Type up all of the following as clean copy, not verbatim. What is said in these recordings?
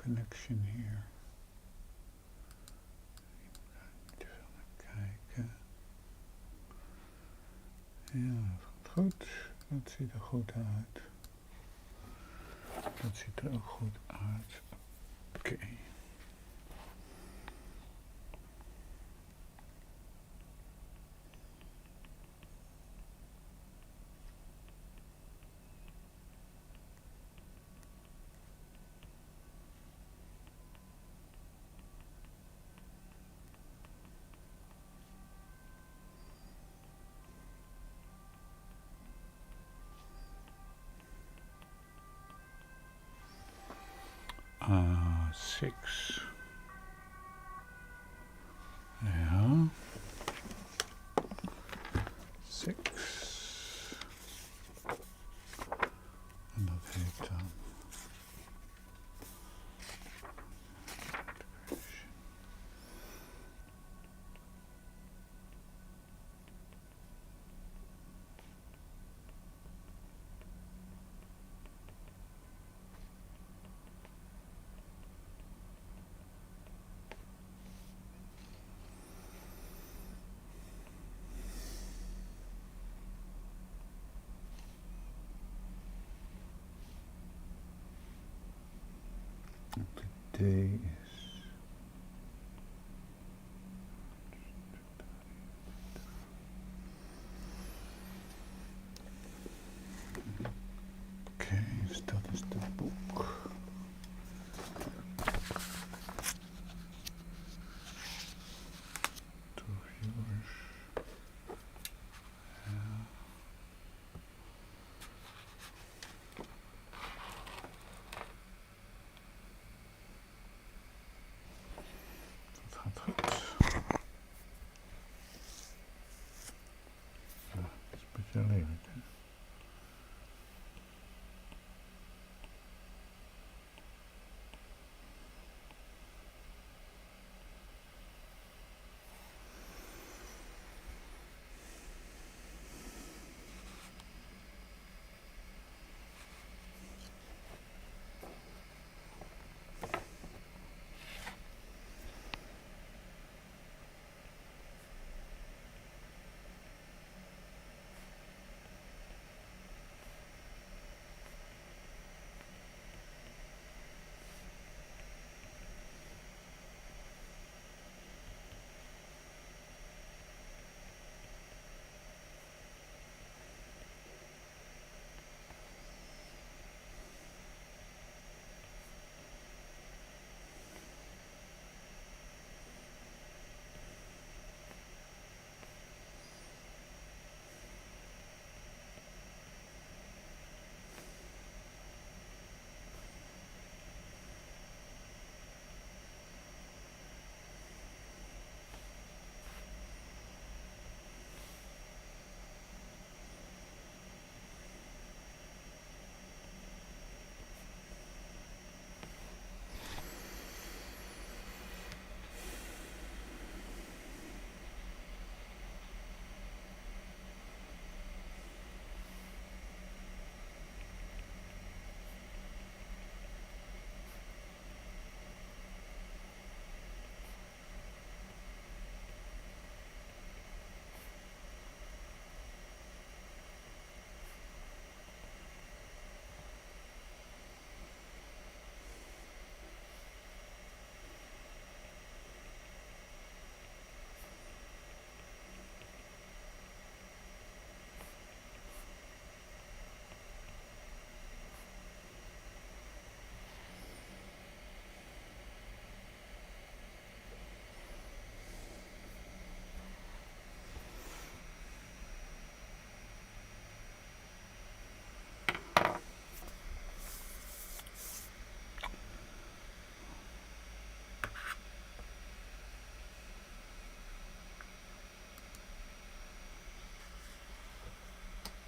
connection here. Kijken. Ja, dat gaat goed. Dat ziet er goed uit. Dat ziet er ook goed uit. Oké. Six. Ja. 6. En dat heet dan D is oké, dus dat is de boek. To viewers. Ja. Goed. Ja, dat is een beetje lelijk, hè?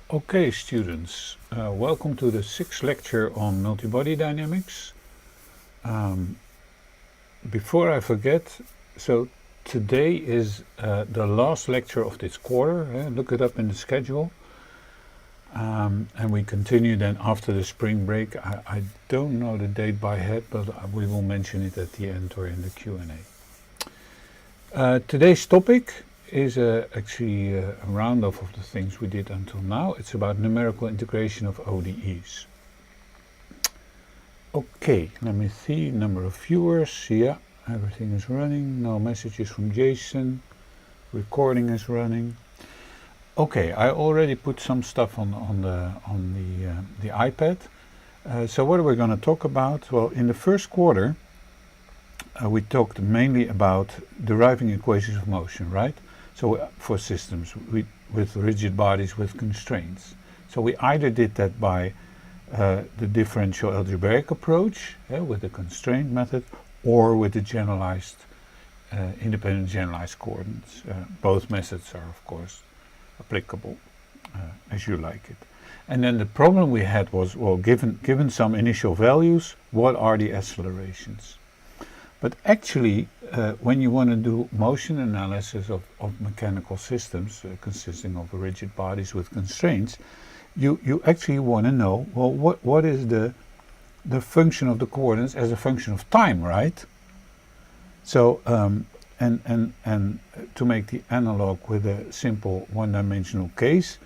Okay, students, welcome to the 6th lecture on multibody dynamics. Before I forget, so today is the last lecture of this quarter. Look it up in the schedule. And we continue then after the spring break. I don't know the date by head, but we will mention it at the end or in the Q&A. Today's topic is actually a roundup of the things we did until now. It's about numerical integration of ODEs. Okay, let me see, number of viewers. Yeah, everything is running. No messages from Jason. Recording is running. Okay, I already put some stuff on the iPad. So what are we going to talk about? Well, in the first quarter, we talked mainly about deriving equations of motion, right? So for systems with rigid bodies with constraints. So we either did that by the differential algebraic approach with the constraint method, or with the generalized, independent generalized coordinates. Both methods are, of course, applicable as you like it. And then the problem we had was, well, given some initial values, what are the accelerations? But actually, when you want to do motion analysis of mechanical systems consisting of rigid bodies with constraints, you actually want to know, well, what is the function of the coordinates as a function of time, right? So and to make the analog with a simple one-dimensional case,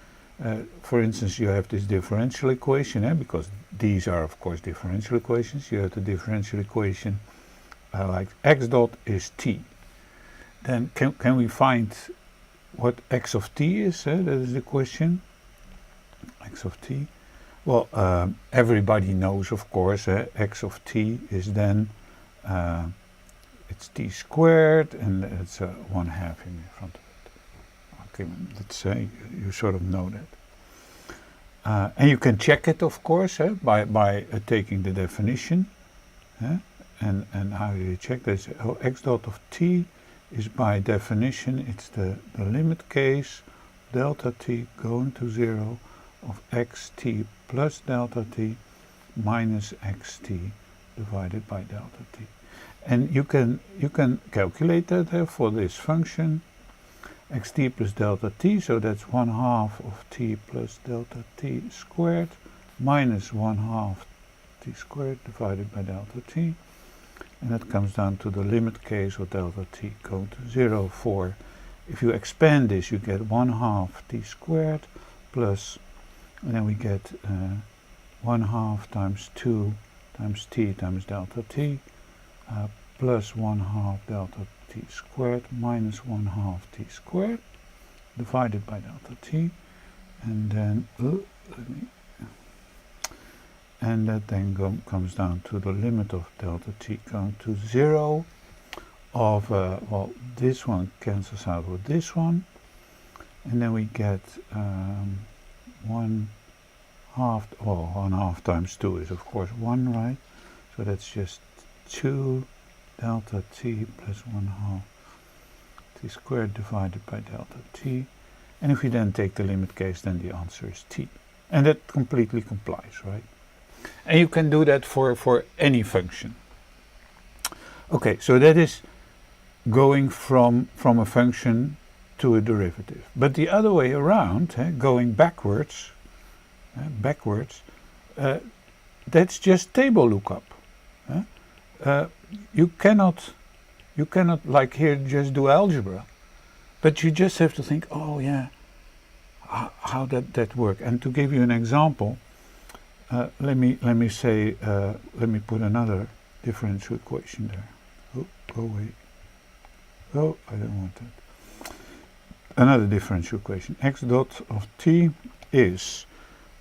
for instance, you have this differential equation, because these are of course differential equations. You have the differential equation like x dot is t. Then can we find what x of t is? That is the question. X of t. Well, everybody knows, of course, x of t is then it's t squared, and it's 1/2 in front of it. Okay, let's say you sort of know that. And you can check it, of course, by taking the definition. And how do you check this? Oh, x dot of t is by definition, it's the limit case delta t going to 0 of xt plus delta t minus xt divided by delta t. And you can calculate that for this function, xt plus delta t, so that's 1/2 of t plus delta t squared minus 1/2 t squared divided by delta t. And that comes down to the limit case of delta t going to 0 for, if you expand this, you get 1/2 t squared plus, and then we get 1/2 times 2 times t times delta t plus 1/2 delta t squared minus 1/2 t squared divided by delta t, and then and that then comes down to the limit of delta t going to 0 of, well, this one cancels out with this one, and then we get 1/2, well, 1/2 times 2 is of course 1, right? So that's just 2 delta t plus 1/2 t squared divided by delta t. And if we then take the limit case, then the answer is t. And that completely complies, right? And you can do that for any function. Okay, so that is going from a function to a derivative. But the other way around, going backwards, that's just table lookup. You cannot like here just do algebra, but you just have to think, oh yeah, how that work. And to give you an example, let me say, let me put another differential equation there. Oh wait. Oh, I don't want that. Another differential equation. X dot of t is,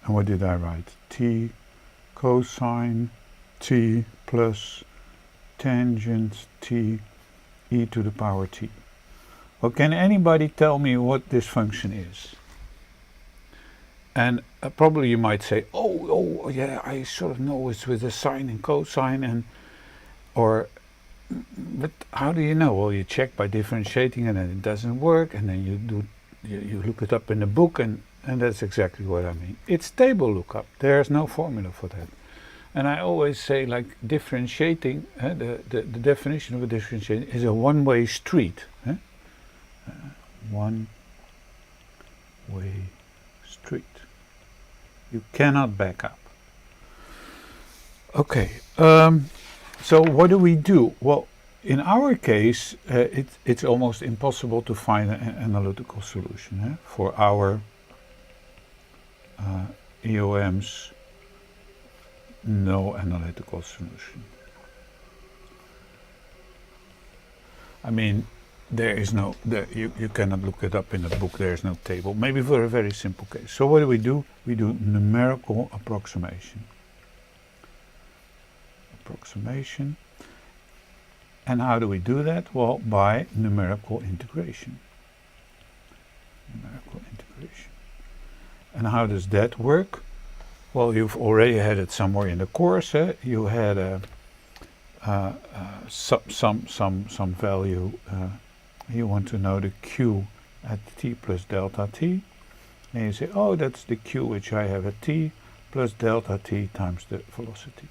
and what did I write? T cosine t plus tangent t e to the power t. Well, can anybody tell me what this function is? And probably you might say, oh yeah, I sort of know it's with a sine and cosine, but how do you know? Well, you check by differentiating, and then it doesn't work, and then you look it up in the book, and that's exactly what I mean. It's table lookup. There's no formula for that. And I always say, like, differentiating, the definition of a differentiating is a one-way street. One-way street. You cannot back up. Okay, so what do we do? Well, in our case, it's almost impossible to find an analytical solution for our EOM's no analytical solution. I mean, there is no, you cannot look it up in a book, there is no table. Maybe for a very simple case. So what do? We do numerical approximation. And how do we do that? Well, by numerical integration. And how does that work? Well, you've already had it somewhere in the course. You had some value. You want to know the q at t plus delta t. And you say, oh, that's the q which I have at t plus delta t times the velocity.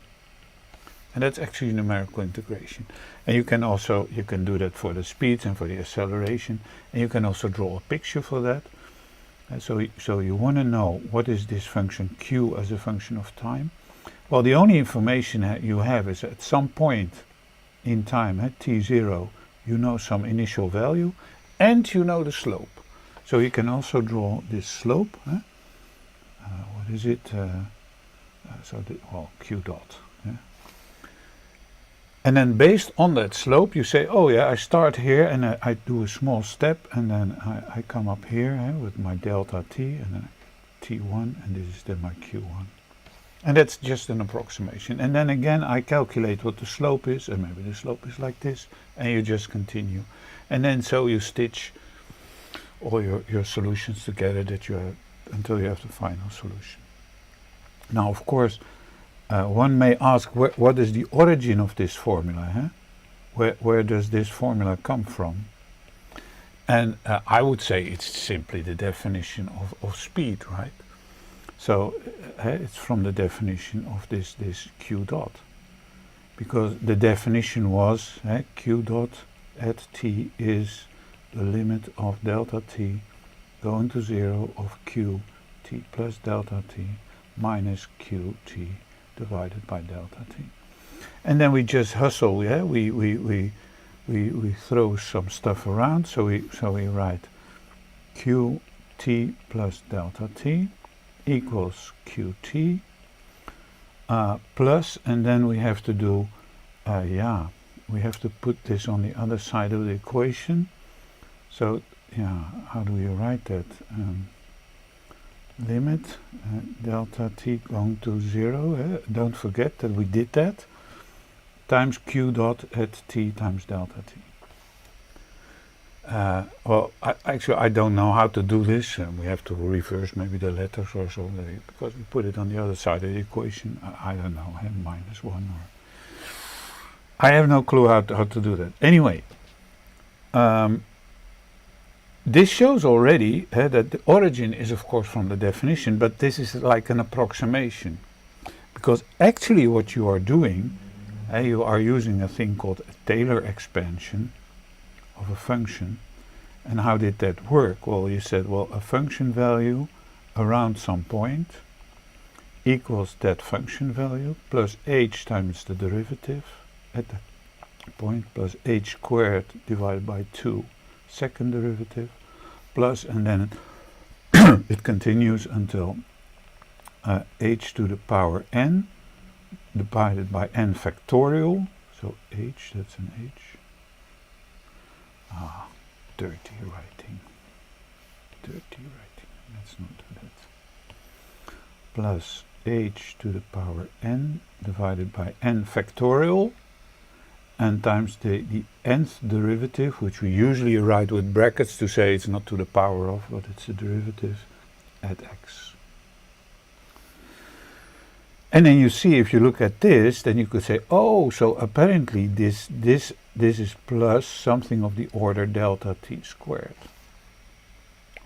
And that's actually numerical integration. And you can do that for the speeds and for the acceleration. And you can also draw a picture for that. And so you want to know what is this function q as a function of time. Well, the only information you have is at some point in time, at t0, you know some initial value and you know the slope. So you can also draw this slope. What is it? Q dot. And then based on that slope, you say, oh yeah, I start here and I do a small step, and then I come up here with my delta t, and then t1, and this is then my q1. And that's just an approximation. And then again, I calculate what the slope is, and maybe the slope is like this, and you just continue. And then so you stitch all your solutions together that you have until you have the final solution. Now, of course, one may ask, what is the origin of this formula? Where does this formula come from? And I would say it's simply the definition of speed, right? So it's from the definition of this q dot. Because the definition was q dot at t is the limit of delta t going to 0 of q t plus delta t minus q t divided by delta t. And then we just hustle, we throw some stuff around, so we write qt plus delta t equals qt plus, and then we have to do we have to put this on the other side of the equation. So how do we write that? Limit delta t going to 0, don't forget that we did that, times q dot at t times delta t. Well, actually I don't know how to do this, and we have to reverse maybe the letters or so, because we put it on the other side of the equation. I don't know, minus 1 or... I have no clue how to do that. Anyway, this shows already that the origin is of course from the definition, but this is like an approximation. Because actually what you are doing, you are using a thing called a Taylor expansion of a function. And how did that work? Well, you said, well, a function value around some point equals that function value plus h times the derivative at that point plus h squared divided by 2 second derivative plus, and then it continues until h to the power n divided by n factorial. So h, that's an h. Dirty writing. Let's not do that. Plus h to the power n divided by n factorial, and times the nth derivative, which we usually write with brackets to say it's not to the power of, but it's a derivative at x. And then you see, if you look at this, then you could say, oh, so apparently this is plus something of the order delta t squared.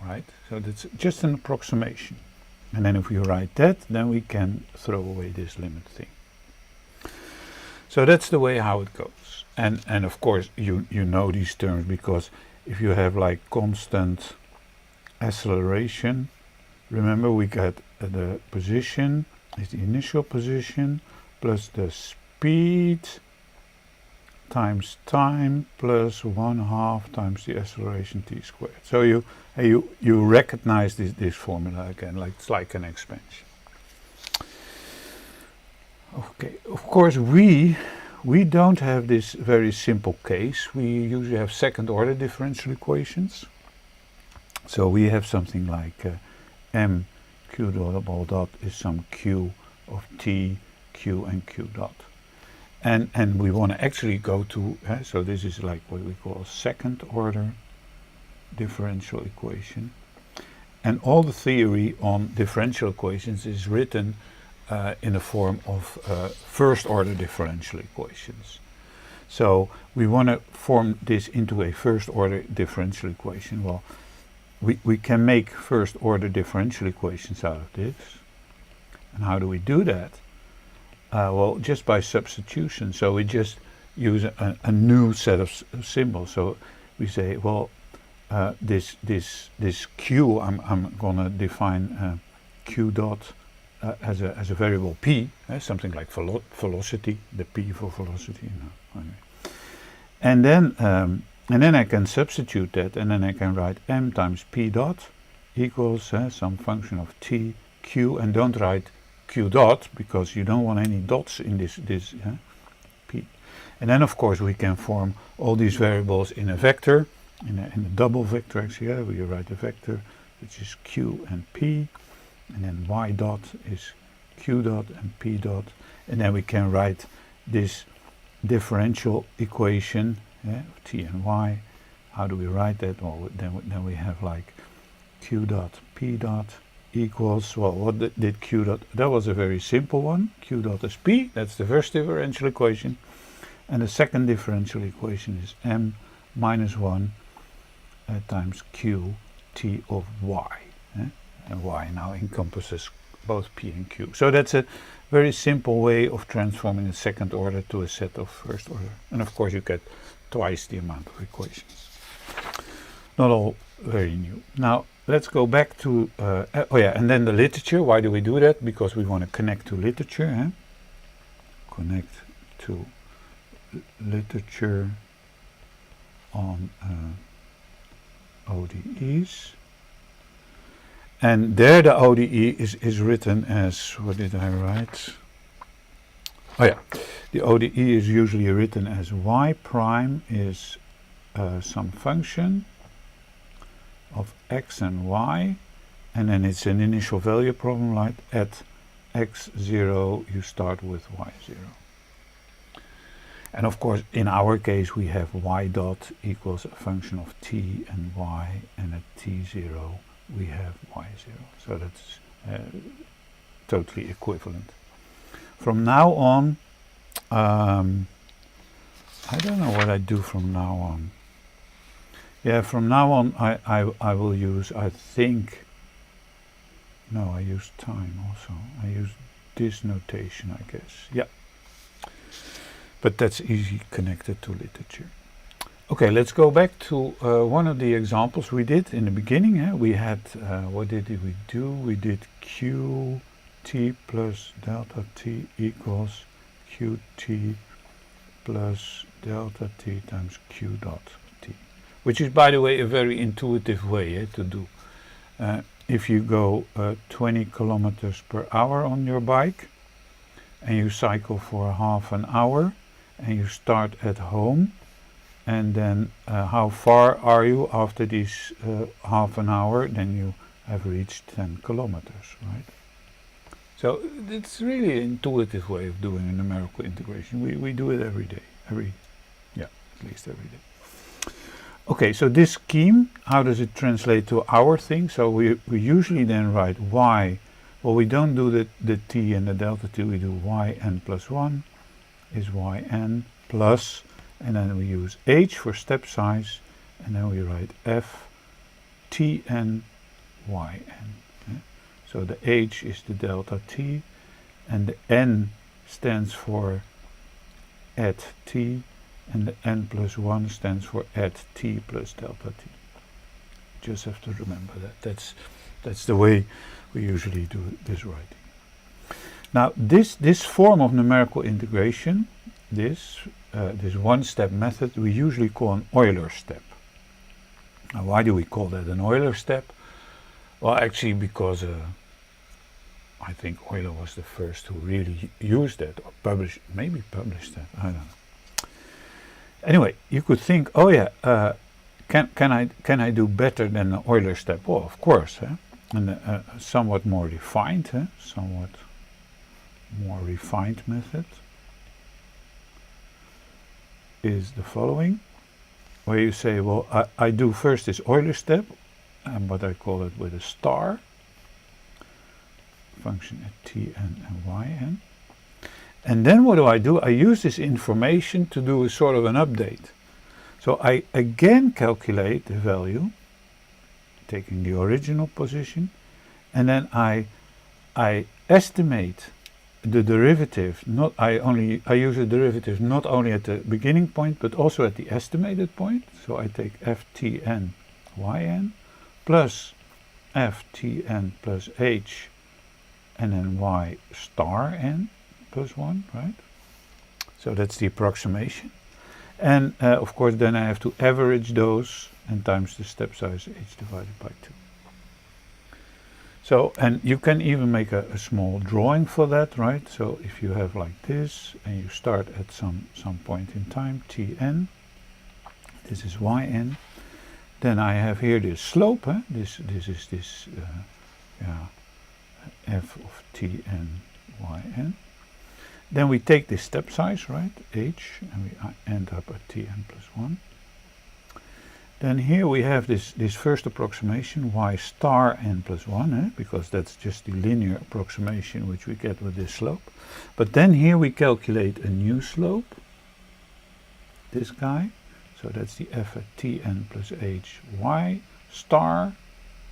Right? So that's just an approximation. And then if we write that, then we can throw away this limit thing. So that's the way how it goes. And of course you know these terms, because if you have like constant acceleration, remember we got the position is the initial position plus the speed times time plus 1/2 times the acceleration t squared. So you recognize this formula again, like it's like an expansion. Okay, of course we don't have this very simple case. We usually have second order differential equations. So we have something like m q dot is some q of t, q and q dot. And we want to actually go to, so this is like what we call a second order differential equation. And all the theory on differential equations is written in the form of first order differential equations. So we want to form this into a first order differential equation. Well, we can make first order differential equations out of this. And how do we do that? Well, just by substitution. So we just use a new set of symbols. So we say, well, this q, I'm gonna define q dot as a variable p, something like velocity, the p for velocity. No, okay. And then I can substitute that, and then I can write m times p dot equals some function of t, q, and don't write q dot because you don't want any dots in this p. And then of course we can form all these variables in a vector, in a double vector actually. We write a vector which is q and p, and then y dot is q dot and p dot, and then we can write this differential equation of t and y. How do we write that? Well, then we have like q dot p dot equals, well, what did q dot, that was a very simple one. Q dot is p, that's the first differential equation, and the second differential equation is m minus 1 times q t of y, and y now encompasses both p and q. So that's a very simple way of transforming a second order to a set of first order, and of course you get twice the amount of equations. Not all very new. Now let's go back to, and then the literature. Why do we do that? Because we want to connect to literature. Connect to literature on ODEs. And there the ODE is written as, what did I write? Oh yeah, the ODE is usually written as y prime is some function of x and y, and then it's an initial value problem, like at x0 you start with y0. And of course in our case we have y dot equals a function of t and y, and at t0 we have y0. So that's totally equivalent. From now on, I don't know what I do from now on. Yeah, from now on I will use, I think, no, I use time also. I use this notation, I guess. Yeah. But that's easy connected to literature. Okay, let's go back to one of the examples we did in the beginning. We had, what did we do? We did qt plus delta t equals qt plus delta t times q dot t, which is, by the way, a very intuitive way to do. If you go 20 kilometers per hour on your bike and you cycle for half an hour and you start at home, and then how far are you after this half an hour? Then you have reached 10 kilometers, right? So it's really an intuitive way of doing a numerical integration. We do it every day, at least every day. Okay, so this scheme, how does it translate to our thing? So we usually then write y. Well, we don't do the t and the delta t, we do yn plus 1 is yn plus, and then we use h for step size, and then we write f tn yn. So the h is the delta t, and the n stands for at t, and the n plus 1 stands for at t plus delta t. Just have to remember that. That's the way we usually do this writing. Now this form of numerical integration, this one-step method, we usually call an Euler step. Now why do we call that an Euler step? Well, actually because I think Euler was the first who really used that, or maybe published that, I don't know. Anyway, you could think, oh yeah, can I do better than the Euler step? Well, of course, and somewhat more refined, somewhat more refined method is the following, where you say, well, I do first this Euler step, but I call it with a star function at Tn and Yn. And then what do? I use this information to do a sort of an update. So I again calculate the value, taking the original position, and then I estimate the derivative. I use the derivative not only at the beginning point but also at the estimated point. So I take ftn yn plus ftn plus h and then y star n plus 1, right? So that's the approximation. And of course then I have to average those and times the step size h divided by 2. So, and you can even make a small drawing for that, right? So if you have like this and you start at some point in time, Tn, this is Yn, then I have here this slope, this is this f of Tn Yn. Then we take this step size, right, h, and we end up at Tn plus 1. Then here we have this first approximation, y star n plus 1, because that's just the linear approximation which we get with this slope. But then here we calculate a new slope, this guy. So that's the f at Tn plus h y star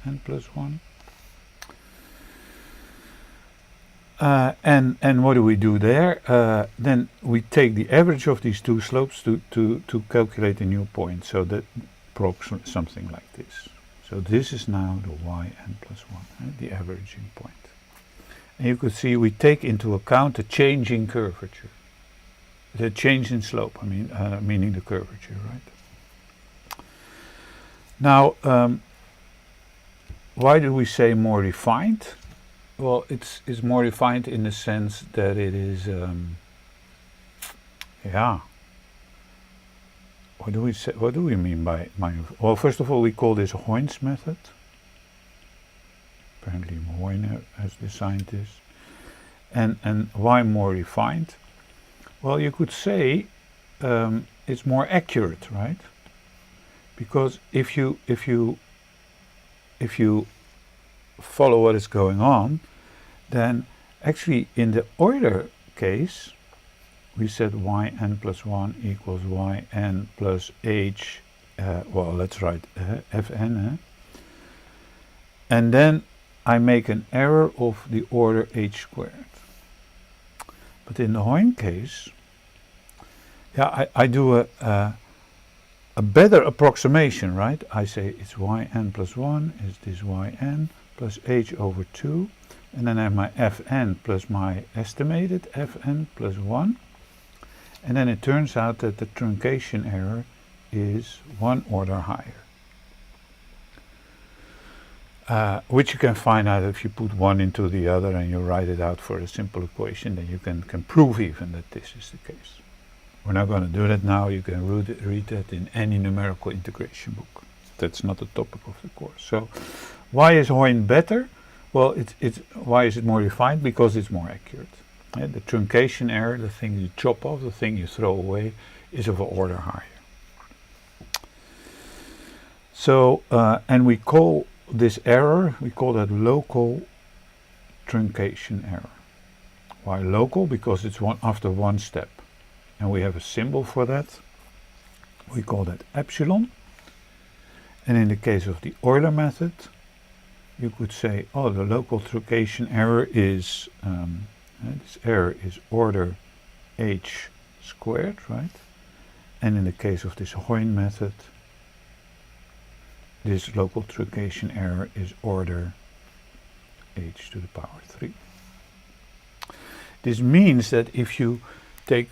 n plus 1. And what do we do there? Then we take the average of these two slopes to calculate a new point. So that something like this. So this is now the Yn plus 1, the averaging point. And you could see we take into account the change in curvature. The change in slope, meaning the curvature, right? Now, why do we say more refined? Well, it's more refined in the sense that it is, what do we say? What do we mean by well, first of all, we call this Hoyne's method. Apparently, Hoyne has designed this. And why more refined? Well, you could say it's more accurate, right? Because if you follow what is going on, then actually in the Euler case, we said Yn plus 1 equals Yn plus h, well, let's write Fn, and then I make an error of the order h squared. But in the Hoyne case, I do a better approximation, right? I say it's Yn plus 1 is this Yn plus h over 2, and then I have my Fn plus my estimated Fn plus 1. And then it turns out that the truncation error is one order higher. Which you can find out if you put one into the other and you write it out for a simple equation, then you can prove even that this is the case. We're not going to do that now. You can read that in any numerical integration book. That's not the topic of the course. So why is Hoyne better? Well, why is it more refined? Because it's more accurate. The truncation error, the thing you chop off, the thing you throw away, is of an order higher. So, and we call this error, we call that local truncation error. Why local? Because it's after one step. And we have a symbol for that. We call that epsilon. And in the case of the Euler method, you could say, oh, the local truncation error is this error is order h squared, right? And in the case of this Hoyne method, this local truncation error is order h to the power 3. This means that if you take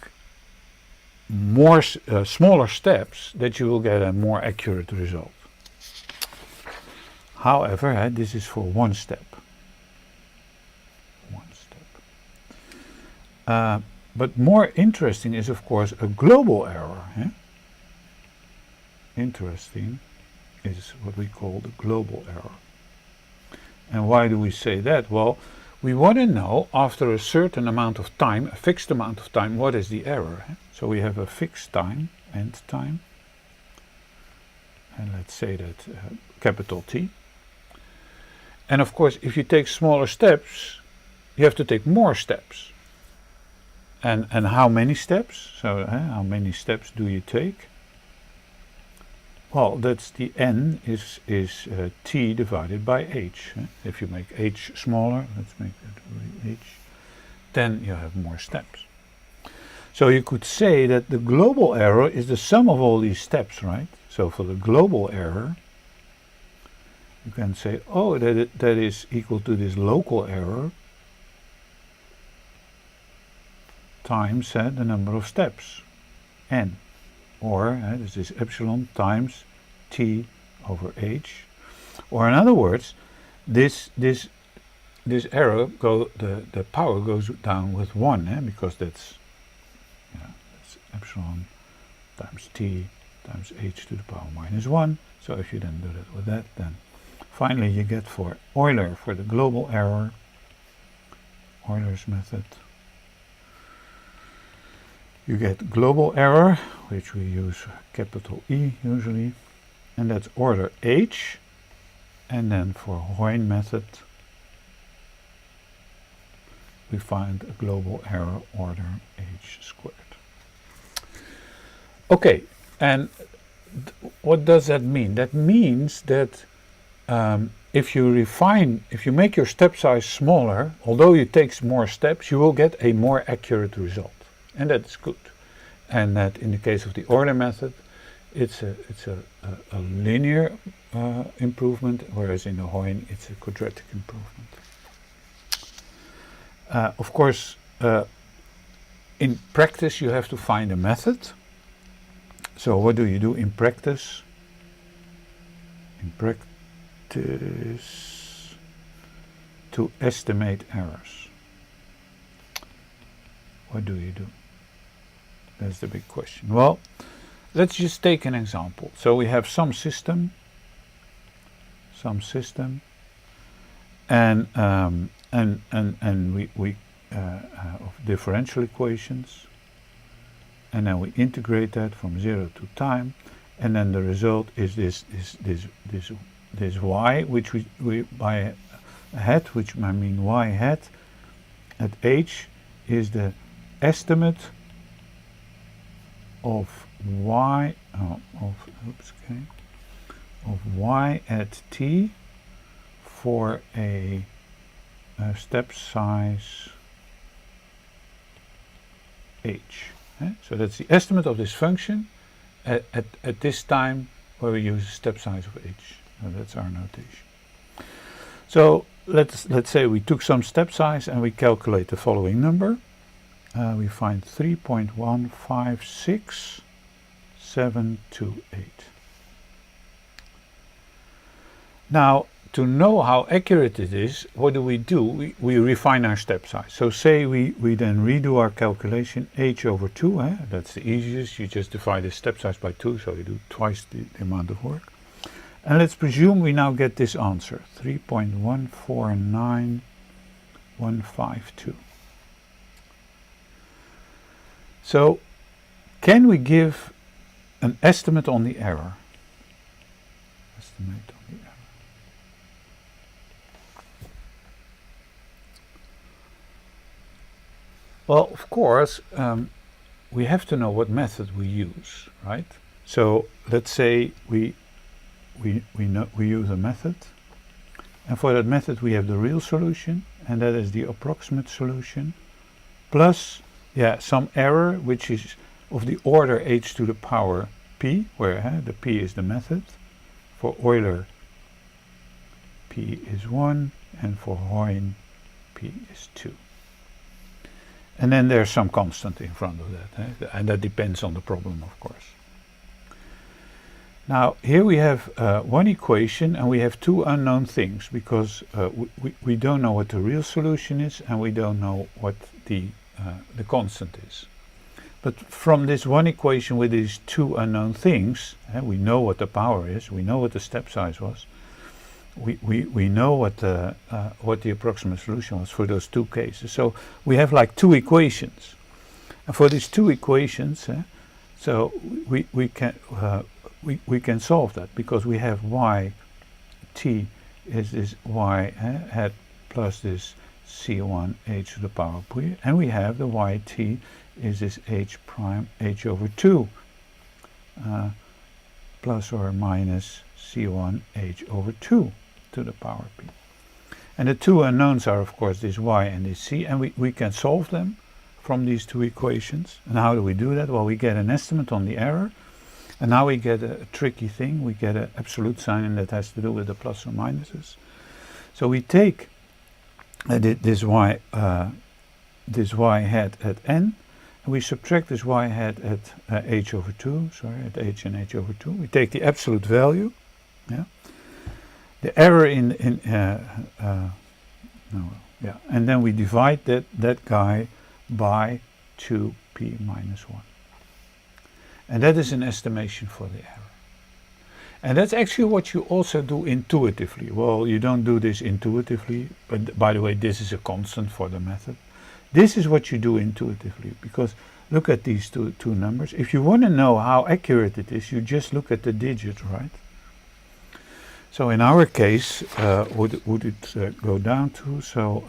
more smaller steps, that you will get a more accurate result. However, this is for one step. But more interesting is, of course, a global error. Interesting is what we call the global error. And why do we say that? Well, we want to know after a certain amount of time, a fixed amount of time, what is the error. So we have a fixed time, end time, and let's say that capital T. And of course, if you take smaller steps, you have to take more steps. And how many steps? So how many steps do you take? Well, that's the n is t divided by h. If you make h smaller, let's make that h, then you have more steps. So you could say that the global error is the sum of all these steps, right? So for the global error, you can say, oh, that is equal to this local error times the number of steps, n, or this is epsilon times t over h, or in other words, this error the power goes down with 1, because that's epsilon times t times h to the power minus 1. So if you then do that with that, then finally you get for Euler, for the global error, Euler's method, you get global error, which we use capital E usually, and that's order h. And then for Hoyne method, we find a global error order h squared. Okay, and what does that mean? That means that if you make your step size smaller, although you take more steps, you will get a more accurate result. And that is good. And that in the case of the Euler method, it's a linear improvement, whereas in the Hoyne it's a quadratic improvement. Of course, in practice you have to find a method. So what do you do in practice? In practice, to estimate errors, what do you do? That's the big question. Well, let's just take an example. So we have some system, and we of differential equations, and then we integrate that from 0 to time, and then the result is this y, which we by a hat, which I mean y hat at h is the estimate of y of y at t for a step size h. So that's the estimate of this function at this time where we use a step size of h. So that's our notation. So let's say we took some step size and we calculate the following number. We find 3.156728. Now, to know how accurate it is, what do? We refine our step size. So say we then redo our calculation, h over 2, that's the easiest. You just divide the step size by 2, so you do twice the amount of work. And let's presume we now get this answer, 3.149152. So, can we give an estimate on the error? Estimate on the error. Well, of course, we have to know what method we use, right? So let's say we use a method, and for that method we have the real solution, and that is the approximate solution, plus some error which is of the order h to the power p, where the p is the method. For Euler, p is 1, and for Hoyne P is 2. And then there's some constant in front of that, and that depends on the problem, of course. Now here we have one equation and we have two unknown things, because we don't know what the real solution is and we don't know what the constant is. But from this one equation with these two unknown things, we know what the power is, we know what the step size was, we know what the approximate solution was for those two cases. So we have like two equations, and for these two equations, so we can solve that, because we have y t is this y hat plus this c1 h to the power p, and we have the y t is this h prime h over 2 plus or minus c1 h over 2 to the power p. And the two unknowns are of course this y and this c, and we can solve them from these two equations. And how do we do that? Well, we get an estimate on the error, and now we get a tricky thing. We get an absolute sign that has to do with the plus or minuses. So we take this y hat at n, and we subtract this y hat at h over 2, at h and h over 2. We take the absolute value, the error and then we divide that guy by 2p minus 1. And that is an estimation for the error. And that's actually what you also do intuitively. Well, you don't do this intuitively, but by the way, this is a constant for the method. This is what you do intuitively, because look at these two numbers. If you want to know how accurate it is, you just look at the digit, right? So in our case, would it go down to, so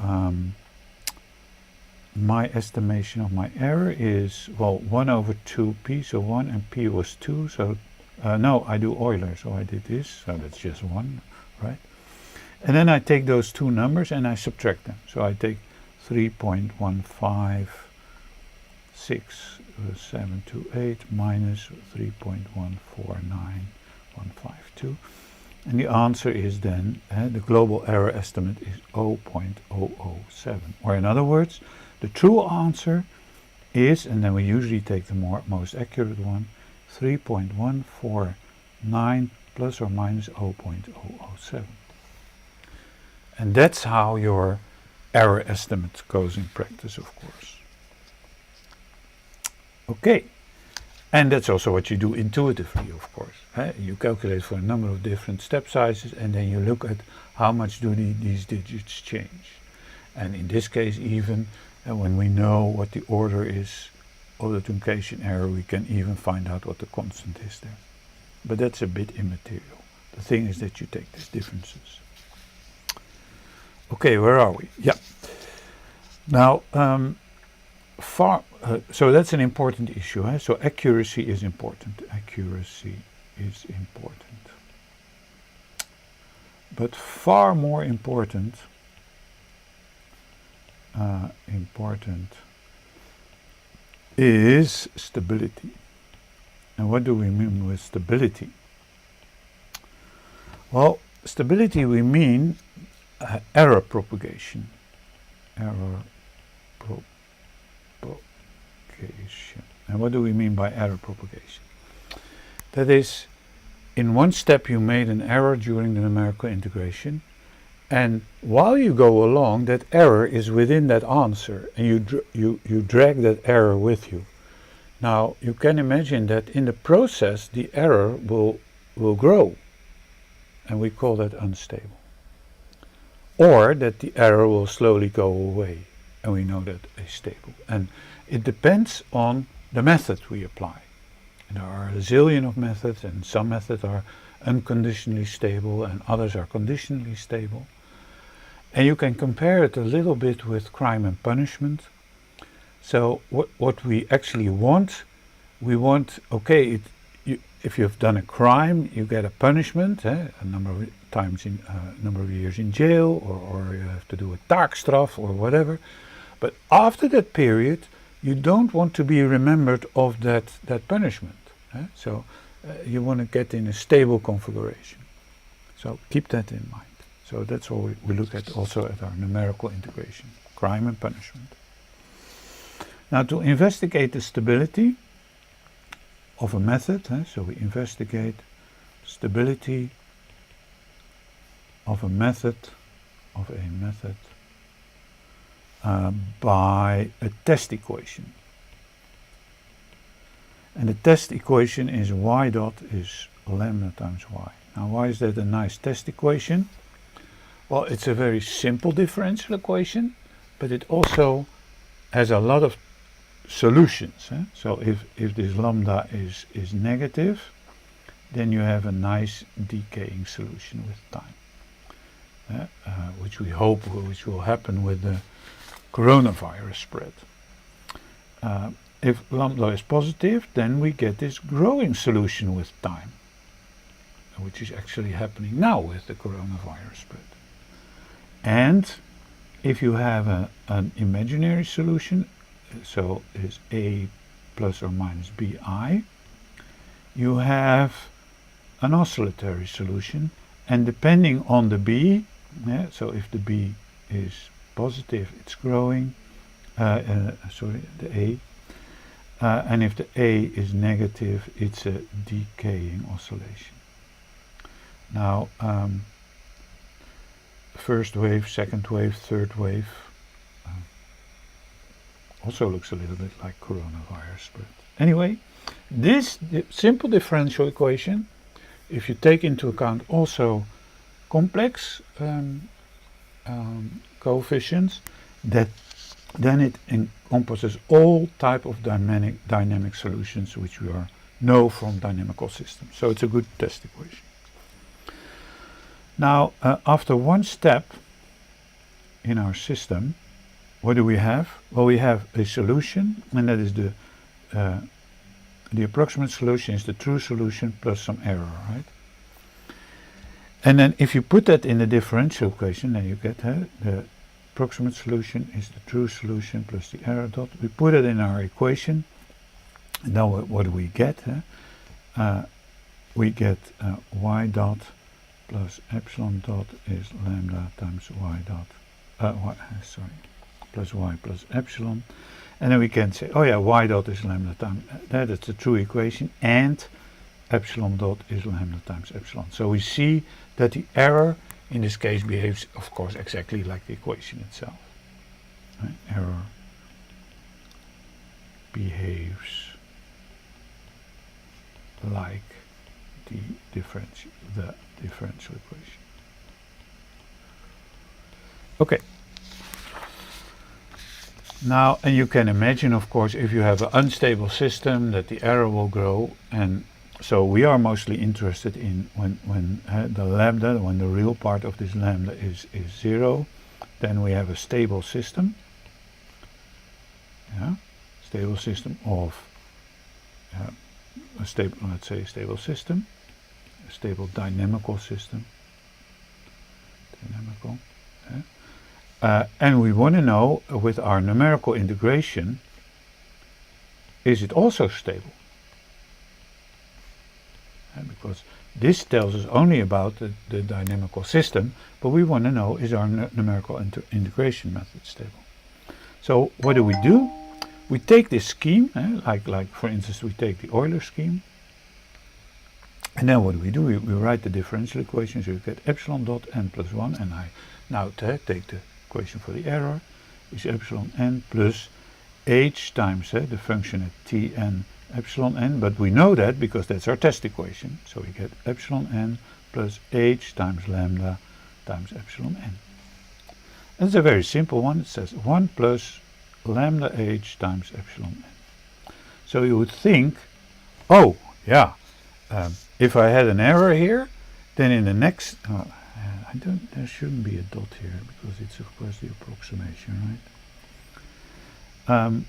my estimation of my error is, well, 1 over 2p, so 1, and p was 2, so no, I do Euler, so I did this, so that's just 1, right? And then I take those two numbers and I subtract them. So I take 3.156.728 minus 3.149152. And the answer is then, the global error estimate is 0.007. Or in other words, the true answer is, and then we usually take the most accurate one, 3.149 plus or minus 0.007. And that's how your error estimate goes in practice, of course. Okay. And that's also what you do intuitively, of course. You calculate for a number of different step sizes, and then you look at how much do these digits change. And in this case, even when we know what the order is of the truncation error, we can even find out what the constant is there. But that's a bit immaterial. The thing is that you take these differences. Okay, where are we? Yeah. Now, so that's an important issue. So accuracy is important. Accuracy is important. But far more important, is stability. And what do we mean with stability? Well, stability we mean error propagation. Error propagation. And what do we mean by error propagation? That is, in one step you made an error during the numerical integration, and while you go along, that error is within that answer, and you drag that error with you. Now you can imagine that in the process the error will grow, and we call that unstable. Or that the error will slowly go away, and we know that is stable. And it depends on the method we apply. And there are a zillion of methods, and some methods are unconditionally stable and others are conditionally stable. And you can compare it a little bit with crime and punishment. So what we actually want, okay, if you've done a crime, you get a punishment, a number of times in number of years in jail, or you have to do a taakstraf or whatever. But after that period, you don't want to be remembered of that punishment. So you want to get in a stable configuration. So keep that in mind. So that's all we look at also at our numerical integration, crime and punishment. Now to investigate the stability of a method, so we investigate stability of a method, by a test equation. And the test equation is y dot is lambda times y. Now why is that a nice test equation? Well, it's a very simple differential equation, but it also has a lot of solutions. So if this lambda is negative, then you have a nice decaying solution with time, which we hope which will happen with the coronavirus spread. If lambda is positive, then we get this growing solution with time, which is actually happening now with the coronavirus spread. And if you have an imaginary solution, so is a plus or minus bi, you have an oscillatory solution, and depending on the b, so if the b is positive, it's growing, the a, and if the a is negative, it's a decaying oscillation. Now, first wave, second wave, third wave also looks a little bit like coronavirus. But anyway, this simple differential equation, if you take into account also complex coefficients, then it encompasses all type of dynamic solutions which we know from dynamical systems. So it's a good test equation. Now, after one step in our system, what do we have? Well, we have a solution, and that is the approximate solution is the true solution plus some error, right? And then if you put that in the differential equation, then you get the approximate solution is the true solution plus the error dot. We put it in our equation, and now what do we get? We get y dot plus epsilon dot is lambda times y dot, plus y plus epsilon. And then we can say, oh yeah, y dot is lambda times, that is the true equation, and epsilon dot is lambda times epsilon. So we see that the error in this case behaves, of course, exactly like the equation itself. Right? Error behaves like the differential equation. Okay. Now, and you can imagine, of course, if you have an unstable system, that the error will grow, and so we are mostly interested in when the lambda, when the real part of this lambda is 0, then we have a stable system. Yeah, stable system of a stable, let's say, a stable system, a stable dynamical system. Dynamical. Yeah. And we want to know with our numerical integration, is it also stable? Because this tells us only about the dynamical system, but we want to know, is our numerical integration method stable? So what do? We take this scheme, like for instance we take the Euler scheme, and then what do? We write the differential equation, so you get epsilon dot n plus 1, and I now take the equation for the error, is epsilon n plus h times the function at t n epsilon n, but we know that because that's our test equation, so we get epsilon n plus h times lambda times epsilon n. And it's a very simple one. It says 1 plus lambda h times epsilon n. So you would think, oh yeah, if I had an error here, then in the next, there shouldn't be a dot here because it's of course the approximation, right?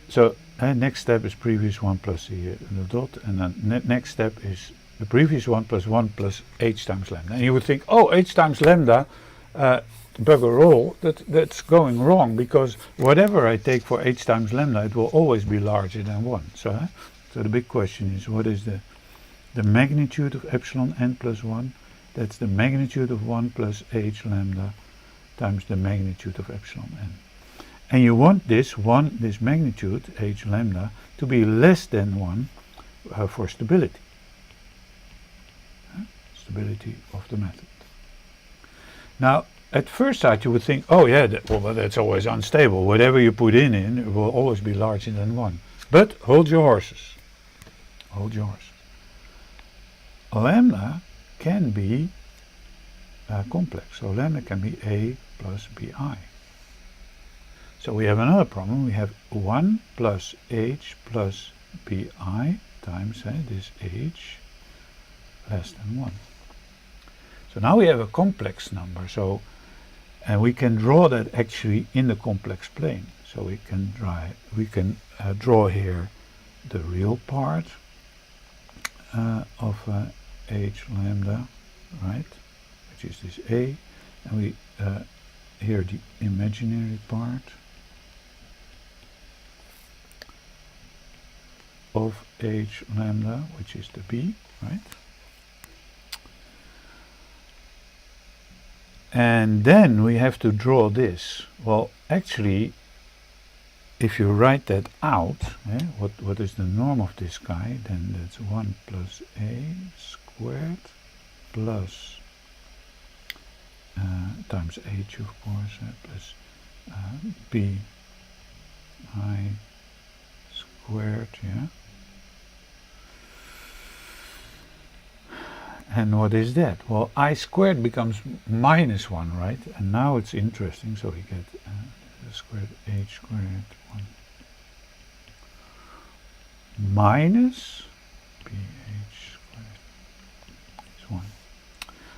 So next step is previous one plus the dot, and then next step is the previous one plus h times lambda. And you would think, oh, h times lambda, bugger all, that's going wrong, because whatever I take for h times lambda, it will always be larger than 1. So the big question is, what is the magnitude of epsilon n plus 1? That's the magnitude of 1 plus h lambda times the magnitude of epsilon n. And you want this magnitude, h lambda, to be less than 1 for stability. Stability of the method. Now, at first sight you would think, oh yeah, well, that's always unstable. Whatever you put in it will always be larger than 1. But hold your horses. Hold your horses. Lambda can be complex. So lambda can be a plus bi. So we have another problem. We have 1 plus h plus bi times this h less than 1. So now we have a complex number. So, and we can draw that actually in the complex plane. So we can draw here the real part of h lambda, right, which is this a, and we here the imaginary part of h lambda, which is the b, right? And then we have to draw this. Well, actually, if you write that out, what is the norm of this guy, then that's 1 plus a squared plus times h, of course, plus b I squared, yeah. And what is that? Well, I squared becomes minus 1, right? And now it's interesting, so we get squared h squared 1 minus bh squared is 1.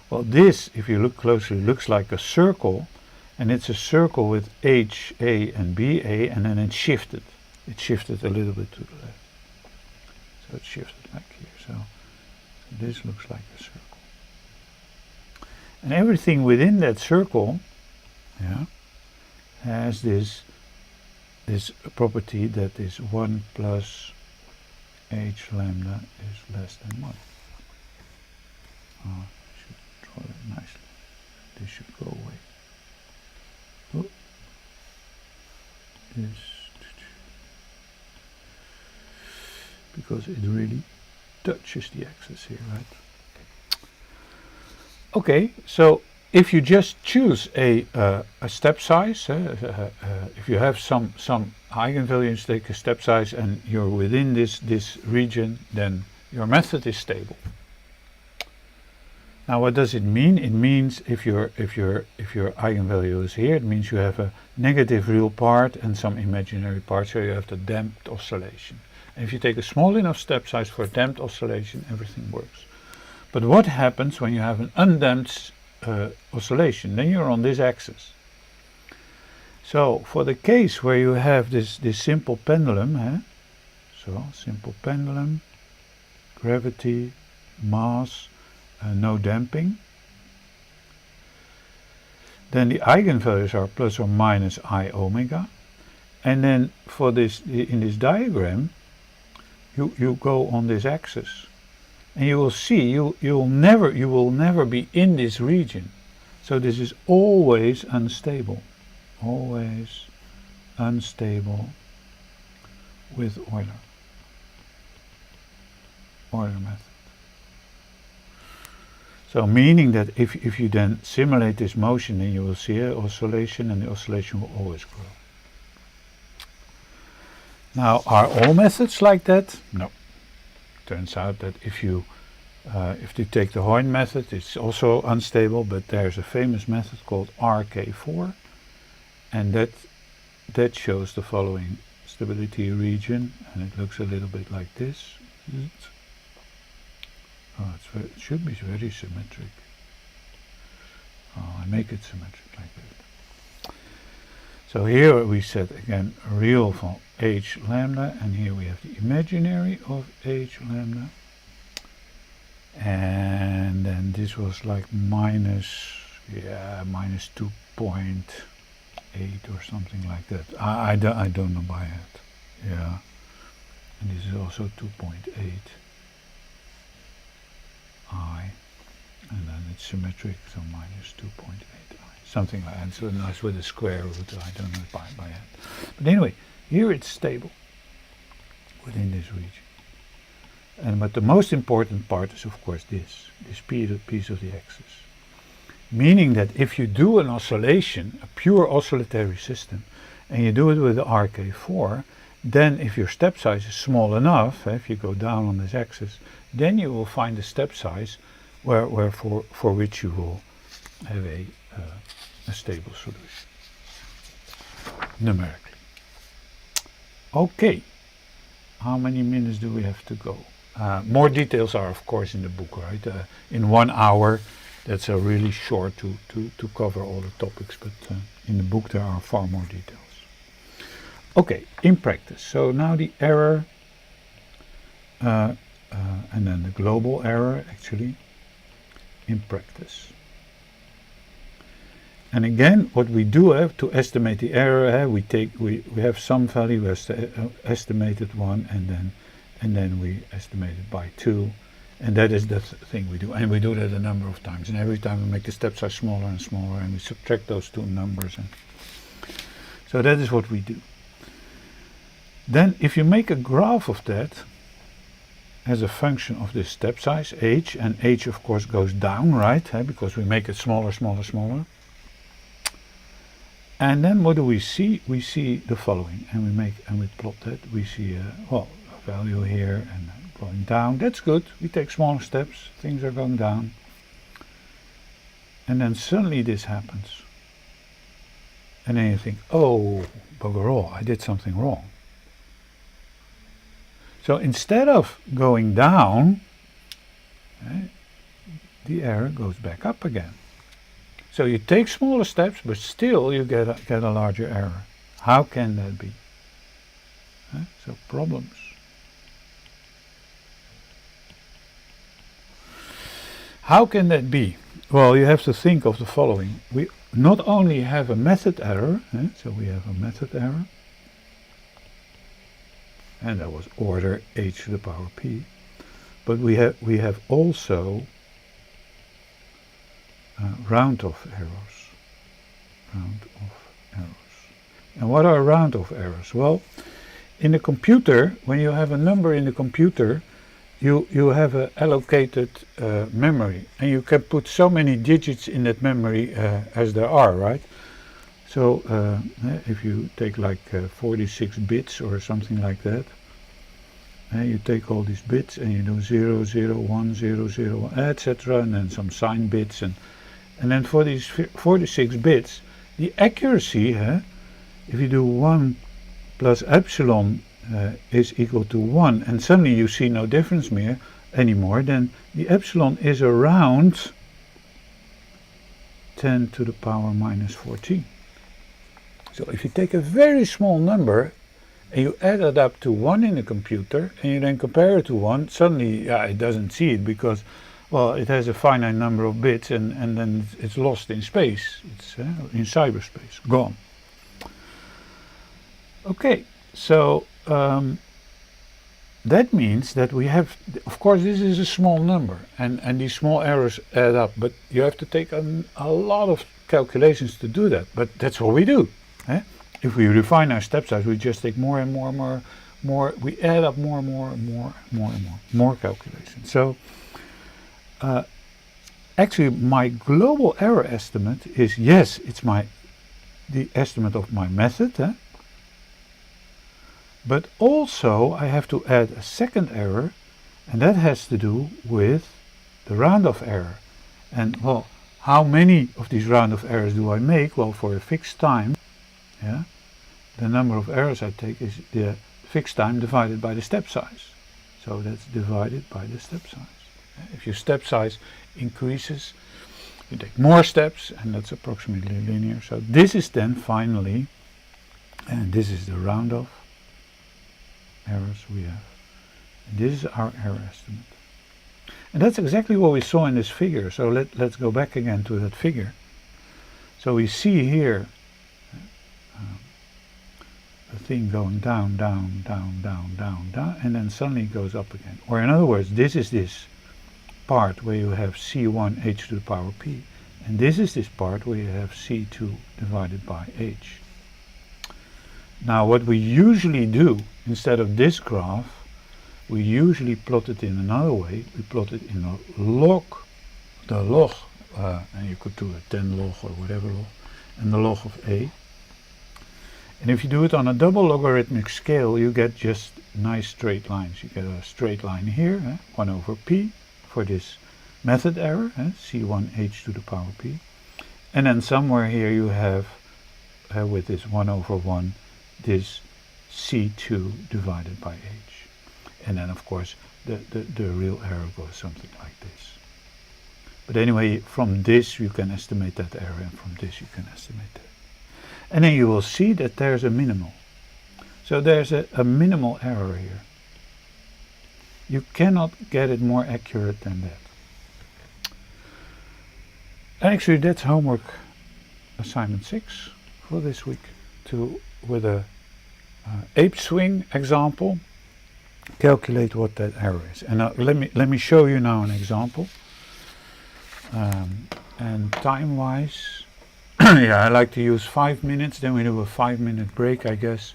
Well, this, if you look closely, looks like a circle, and it's a circle with h, a, and b, a, and then it's shifted. It shifted a little bit to the left. So it's shifted like here. So this looks like a circle. And everything within that circle, yeah, has this property that is 1 plus h lambda is less than 1. Oh, I should draw it nicely. This should go away. Oh. This, because it really touches the axis here, right? Okay, so if you just choose a step size, if you have some eigenvalues, take a step size, and you're within this region, then your method is stable. Now, what does it mean? It means if your eigenvalue is here, it means you have a negative real part and some imaginary part, so you have the damped oscillation. And if you take a small enough step size for a damped oscillation, everything works. But what happens when you have an undamped oscillation? Then you're on this axis. So for the case where you have this simple pendulum, so simple pendulum, gravity, mass, no damping, then the eigenvalues are plus or minus I omega. And then for this, in this diagram, you go on this axis. And you will see you will never be in this region. So this is always unstable. Always unstable with Euler method. So meaning that if you then simulate this motion, then you will see an oscillation, and the oscillation will always grow. Now, are all methods like that? No. Turns out that if you take the Hoyne method, it's also unstable, but there's a famous method called RK4, and that shows the following stability region, and it looks a little bit like this. Oh, it should be very symmetric. Oh, I make it symmetric like that. So here we set again real for h lambda, and here we have the imaginary of h lambda. And then this was like minus 2.8 or something like that. I don't know by heart. Yeah. And this is also 2.8 I. and then it's symmetric, so minus 2.8i, something like that. So nice with a square root, I don't know by head. But anyway, here it's stable within this region. But the most important part is of course this piece of the axis. Meaning that if you do an oscillation, a pure oscillatory system, and you do it with the RK4, then if your step size is small enough, if you go down on this axis, then you will find a step size for which you will have a stable solution, numerically. Okay, how many minutes do we have to go? More details are of course in the book, right? In 1 hour, that's really short to cover all the topics, but in the book there are far more details. Okay, in practice, so now the error, and then the global error actually, in practice. And again, what we do have to estimate the error, we have some value, we estimated 1, and then we estimate it by 2, and that is the thing we do, and we do that a number of times, and every time we make the step size smaller and smaller, and we subtract those two numbers, and so that is what we do. Then if you make a graph of that as a function of this step size h, and h of course goes down, right, because we make it smaller, smaller, smaller. And then what do we see? We see the following, and we plot that. We see a value here and going down. That's good. We take smaller steps. Things are going down. And then suddenly this happens. And then you think, oh, bugger all, I did something wrong. So instead of going down, the error goes back up again. So you take smaller steps, but still you get a larger error. How can that be? So problems. How can that be? Well, you have to think of the following. We not only have a method error, so we have a method error, and that was order h to the power p, but we have also round-off errors. Round-off errors. And what are round-off errors? Well, in the computer, when you have a number in the computer, you have an allocated memory, and you can put so many digits in that memory as there are, right? So if you take like 46 bits or something like that, you take all these bits and you do 0, 0, 1, 0, 0, 1, etc., and then some sign bits, and then for these 46 bits, the accuracy, if you do 1 plus epsilon is equal to 1, and suddenly you see no difference anymore, then the epsilon is around 10 to the power minus 14. So if you take a very small number and you add it up to 1 in the computer and you then compare it to 1, suddenly it doesn't see it because, well, it has a finite number of bits, and then it's lost in space. It's in cyberspace, gone. Okay, so that means that we have, of course this is a small number, and these small errors add up, but you have to take a lot of calculations to do that, but that's what we do. If we refine our step size, we just take more and more and more, we add up more and more and more and more and more calculations. So actually my global error estimate is, yes, it's the estimate of my method, but also I have to add a second error, and that has to do with the round-off error. And well, how many of these round-off errors do I make? Well, for a fixed time, the number of errors I take is the fixed time divided by the step size. So that's divided by the step size. If your step size increases, you take more steps, and that's approximately linear. So this is then finally, and this is the round-off errors we have. And this is our error estimate. And that's exactly what we saw in this figure. So let's go back again to that figure. So we see here the thing going down, down, down, down, down, down, and then suddenly it goes up again. Or in other words, this is this part where you have C1 h to the power p, and this is this part where you have C2 divided by h. Now what we usually do, instead of this graph, we usually plot it in another way. We plot it in a log, and you could do a 10 log or whatever log, and the log of a. And if you do it on a double logarithmic scale, you get just nice straight lines. You get a straight line here, 1 over p, for this method error, C1 h to the power p. And then somewhere here you have, with this 1 over 1, this C2 divided by h. And then of course the real error goes something like this. But anyway, from this you can estimate that error, and from this you can estimate that. And then you will see that there's a minimal. So there's a minimal error here. You cannot get it more accurate than that. Actually, that's homework assignment 6 for this week, with a ape swing example, calculate what that error is. And let me show you now an example. And time-wise, yeah, I like to use 5 minutes, then we do a 5-minute break, I guess,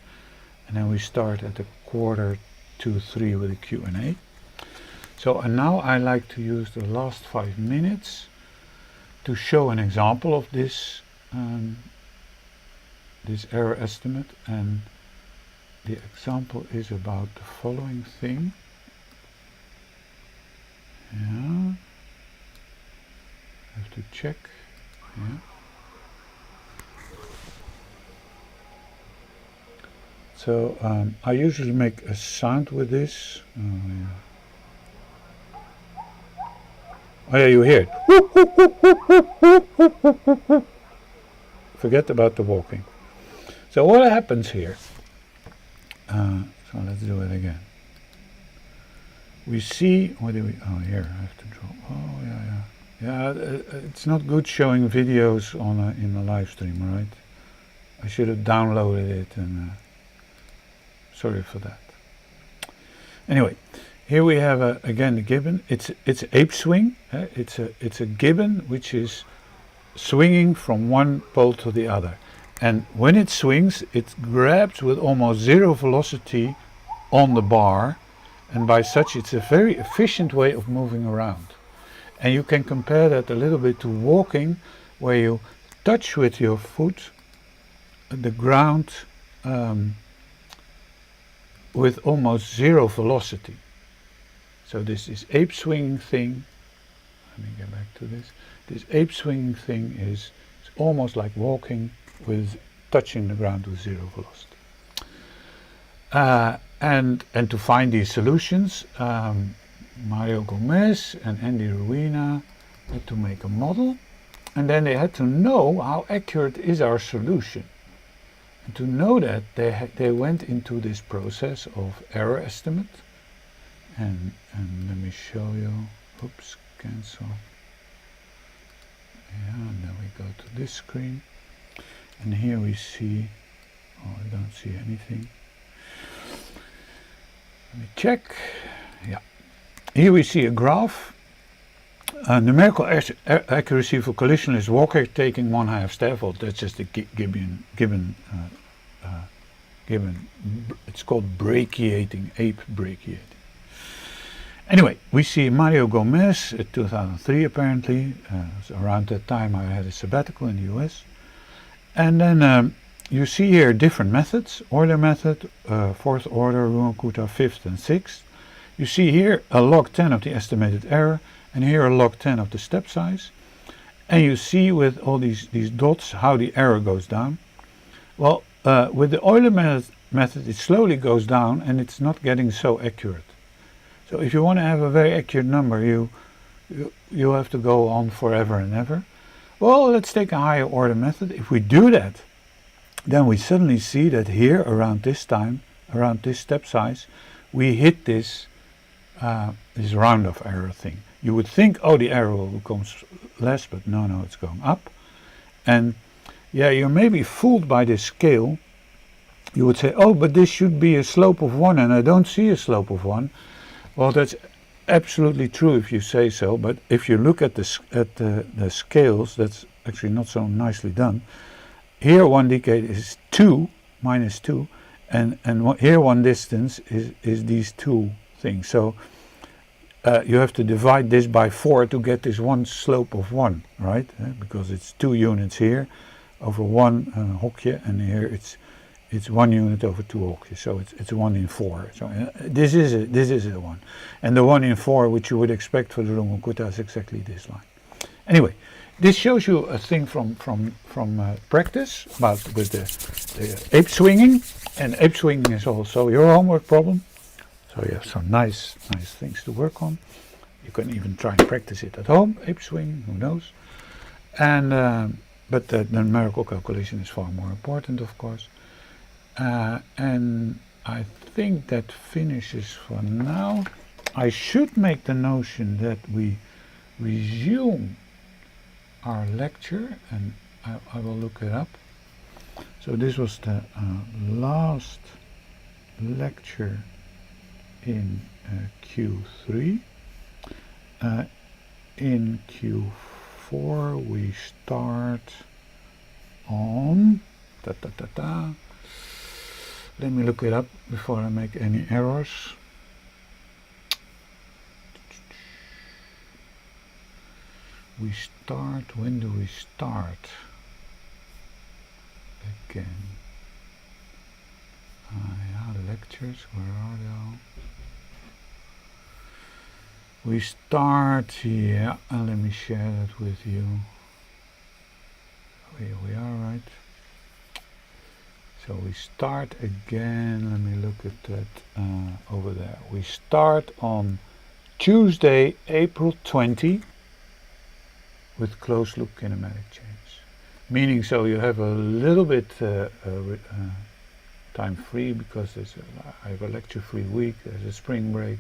and then we start at 2:45 with a Q&A. So, and now I like to use the last 5 minutes to show an example of this this error estimate, and the example is about the following thing. Yeah, I have to check. Yeah. So I usually make a sound with this. Oh yeah, you hear it. Forget about the walking. So what happens here? So let's do it again. We see, what do we, oh here, I have to draw, oh yeah. Yeah, it's not good showing videos on in a live stream, right? I should have downloaded it, and sorry for that. Anyway, here we have again the gibbon. It's ape swing. It's a gibbon which is swinging from one pole to the other, and when it swings, it grabs with almost zero velocity on the bar, and by such it's a very efficient way of moving around. And you can compare that a little bit to walking, where you touch with your foot the ground with almost zero velocity. So this ape swinging thing, let me get back to this. This ape swinging thing is almost like walking with touching the ground with zero velocity. And to find these solutions, Mario Gomez and Andy Ruina had to make a model, and then they had to know how accurate is our solution. And to know that, they went into this process of error estimate. And let me show you. Oops, cancel. Yeah, and then we go to this screen. And here we see, oh, I don't see anything. Let me check. Yeah. Here we see a graph. Numerical accuracy for collisionless walker taking 1/2 step. Well, that's just a gibbon. It's called brachiating, ape brachiating. Anyway, we see Mario Gomez, 2003 apparently. Around that time I had a sabbatical in the US. And then you see here different methods. Euler Method, 4th order, Runge-Kutta 5th and 6th. You see here a log 10 of the estimated error, and here a log 10 of the step size. And you see with all these dots how the error goes down. Well, with the Euler method it slowly goes down, and it's not getting so accurate. So if you want to have a very accurate number, you have to go on forever and ever. Well, let's take a higher order method. If we do that, then we suddenly see that here around this time, around this step size, we hit this round-off error thing. You would think, oh, the error will become less, but no, it's going up. And yeah, you're maybe fooled by this scale. You would say, oh, but this should be a slope of 1, and I don't see a slope of 1. Well, that's absolutely true if you say so, but if you look at the scales, that's actually not so nicely done. Here one decade is 2, minus 2, and here one distance is these two things. So you have to divide this by 4 to get this one slope of 1, right? Because it's 2 units here over 1 hokje, and here it's 1 unit over 2 hokjes, so it's 1 in 4. So this is a 1, and the 1 in 4 which you would expect for the Runge-Kutta is exactly this line. Anyway, this shows you a thing from practice about with the ape swinging, and ape swinging is also your homework problem. So you have some nice things to work on. You can even try and practice it at home, ape swing, who knows. And but the numerical calculation is far more important, of course. And I think that finishes for now. I should make the notion that we resume our lecture, and I will look it up. So this was the last lecture in Q3. In Q4 we start on let me look it up before I make any errors. We start, when do we start? Again. Yeah, lectures, where are they all? We start here, and let me share that with you. Here we are, right? So we start again, let me look at that over there. We start on Tuesday, April 20 with closed loop kinematic change. Meaning, so you have a little bit time free because I have a lecture-free week, there's a spring break.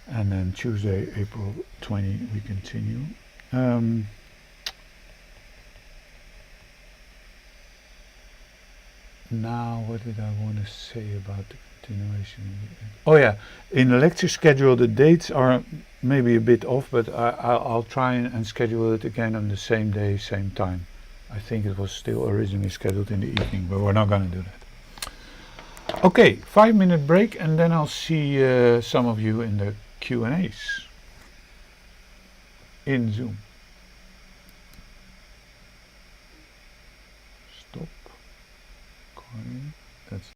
And then Tuesday, April 20, we continue. Now, what did I want to say about the continuation? Oh yeah, in the lecture schedule the dates are maybe a bit off, but I'll try and schedule it again on the same day, same time. I think it was still originally scheduled in the evening, but we're not going to do that. Okay, 5-minute break, and then I'll see some of you in the Q&As in Zoom.